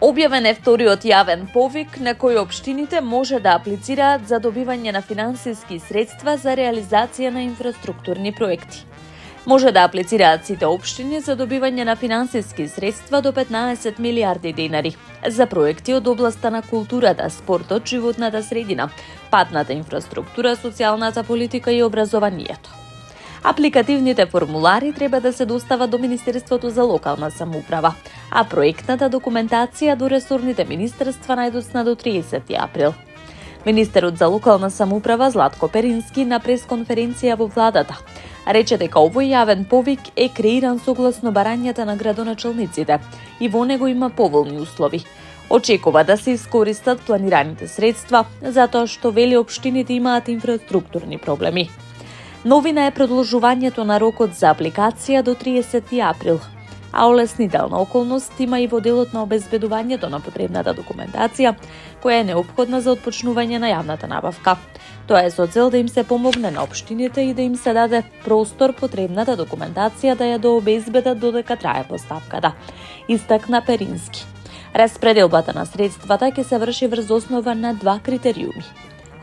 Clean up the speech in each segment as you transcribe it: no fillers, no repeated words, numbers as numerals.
Објавен е вториот јавен повик на кој општините може да аплицираат за добивање на финансиски средства за реализација на инфраструктурни проекти. Може да аплицираат сите општини за добивање на финансиски средства до 15 милиарди денари за проекти од областа на културата, спортот, животната средина, патната инфраструктура, социјалната политика и образованието. Апликативните формулари треба да се достават до Министерството за локална самоуправа, а проектната документација до ресорните министерства најдоцна до 30 април. Министерот за локална самоуправа Златко Перински на пресконференција во владата рече дека овој јавен повик е креиран согласно барањата на градоначалниците и во него има поволни услови. Очекува да се искористат планираните средства затоа што вели општините имаат инфраструктурни проблеми. Новина е продолжувањето на рокот за апликација до 30 април, а олеснителна околност има и во делот на обезбедувањето на потребната документација, која е неопходна за отпочнување на јавната набавка. Тоа е со цел да им се помогне на општините и да им се даде простор потребната документација да ја дообезбедат додека трае постапката, истакна Перински. Распределбата на средствата ќе се врши врз основа на два критериуми: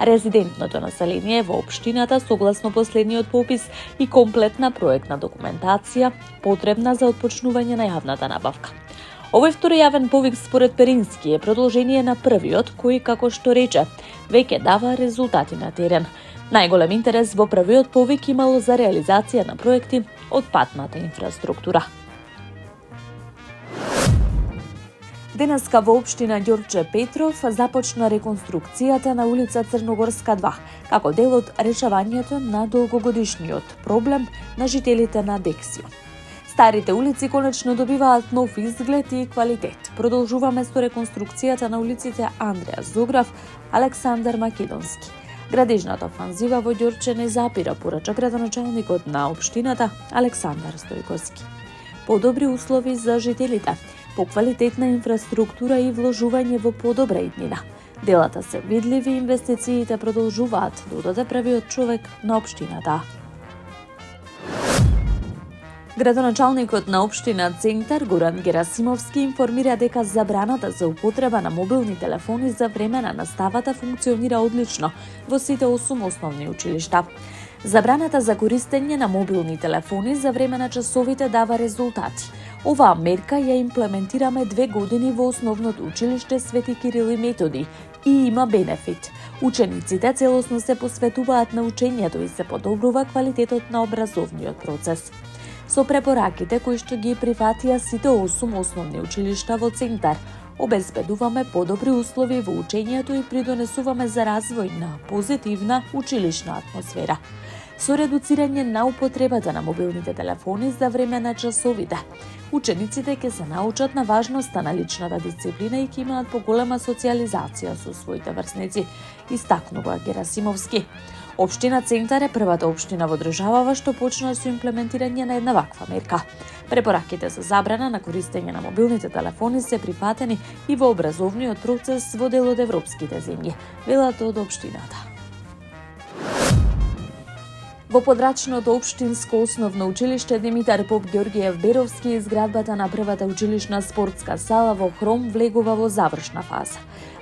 резидентното население во општината согласно последниот попис и комплетна проектна документација потребна за отпочнување на јавната набавка. Овој втори јавен повик според Перински е продолжение на првиот, кој, како што рече, веќе дава резултати на терен. Најголем интерес во првиот повик имало за реализација на проекти од патната инфраструктура. Денеска во општина Ѓорче Петров започна реконструкцијата на улица Црногорска 2, како дел од решавањето на долгогодишниот проблем на жителите на Дексио. Старите улици конечно добиваат нов изглед и квалитет. Продолжуваме со реконструкцијата на улиците Андреа Зограф, Александар Македонски. Градежната офанзива во Ѓорче не запира, порача градоначалникот на општината Александар Стојковски. Подобри услови за жителите, поквалитетна инфраструктура и вложување во подобра иднина. Делата се видливи, инвестициите продолжуваат, додаде првиот човек на општината. Градоначалникот на општина Центар Горан Герасимовски информира дека забраната за употреба на мобилни телефони за време на наставата функционира одлично во сите 8 основни училишта. Забраната за користење на мобилни телефони за време на часовите дава резултати. Оваа мерка ја имплементираме 2 години во основното училиште Свети Кирил и Методи и има бенефит. Учениците целосно се посветуваат на учењето и се подобрува квалитетот на образовниот процес. Со препораките кои што ги прифатија сите 8 основни училишта во Центар, обезбедуваме подобри услови во учењето и придонесуваме за развој на позитивна училишна атмосфера. Со редуцирање на употребата на мобилните телефони за време на часовите, учениците ќе се научат на важноста на личната дисциплина и ќе имаат поголема социјализација со своите врсници, истакнува Герасимовски. Општина Центар е првата општина во државава што почна со имплементирање на една ваква мерка. Препораките за забрана на користење на мобилните телефони се прифатени и во образовниот процес во дел од европските земји, велат од општината. Во подрачното општинско основно училиште Димитар Поп Ѓоргиев Беровски изградбата на првата училишна спортска сала во хром влегува во завршна фаза.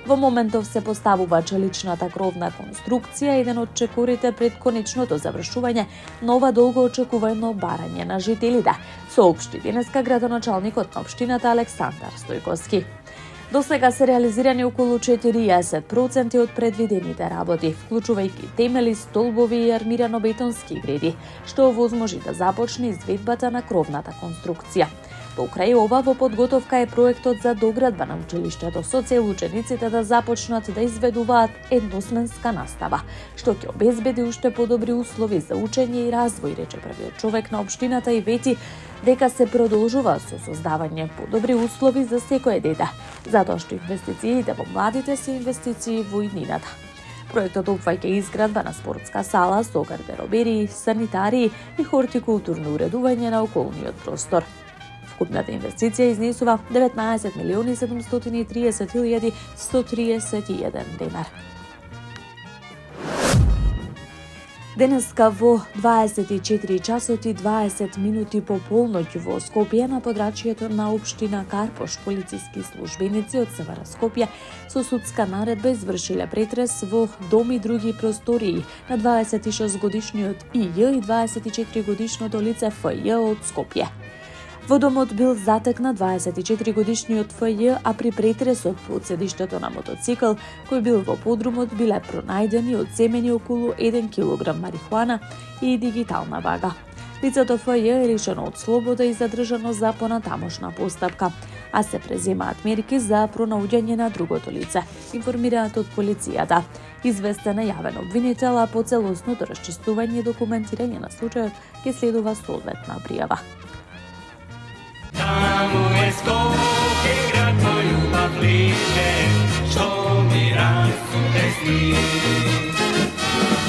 Во моментов се поставува челичната кровна конструкција, еден од чекорите пред конечното завршување на ова долго очекувано барање на жителите, соопшти денеска градоначалникот на општината Александар Стојковски. До сега се реализирани околу 40% од предвидените работи, вклучувајќи темели, столбови и армирано-бетонски греди, што овозможи да започне изведбата на кровната конструкција. Покрај ова, во подготовка е проектот за доградба на училиштето со цел учениците да започнат да изведуваат едносменска настава, што ќе обезбеди уште подобри услови за учење и развој, рече првиот човек на општината и вети дека се продолжува со создавање подобри услови за секое дете, затоа што инвестициите во младите се инвестиции во иднината. Проектот опфаќа изградба на спортска сала со гардеробери, санитарии и хортикултурно уредување на околниот простор. Вкупната инвестиција изнесува 19.730.131 денар. Денеска во 24 часоти 20 минути по полноќ во Скопје на подрачјето на општина Карпош полициски службеници од Севера Скопје со судска наредба извршиле претрес во дом и други простории на 26 годишниот И.Ј. и 24 годишното лице Ф.Ј. од Скопје. Во домот бил затекнат 24 годишниот Ф.Ј., а при претресот под седиштето на мотоцикл, кој бил во подрумот, биле пронајдени одземени околу 1 кг марихуана и дигитална вага. Лицето Ф.Ј. е лишено од слобода и задржано за понатамошна постапка, а се преземаат мерки за пронаоѓање на другото лице, информираат од полицијата. Известен е јавен обвинител, а по целосното расчистување и документирање на случајот ќе следува соодветна пријава. Tamo je Skopje, grad moj ljubav liče, što mi rasute sni.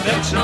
Večno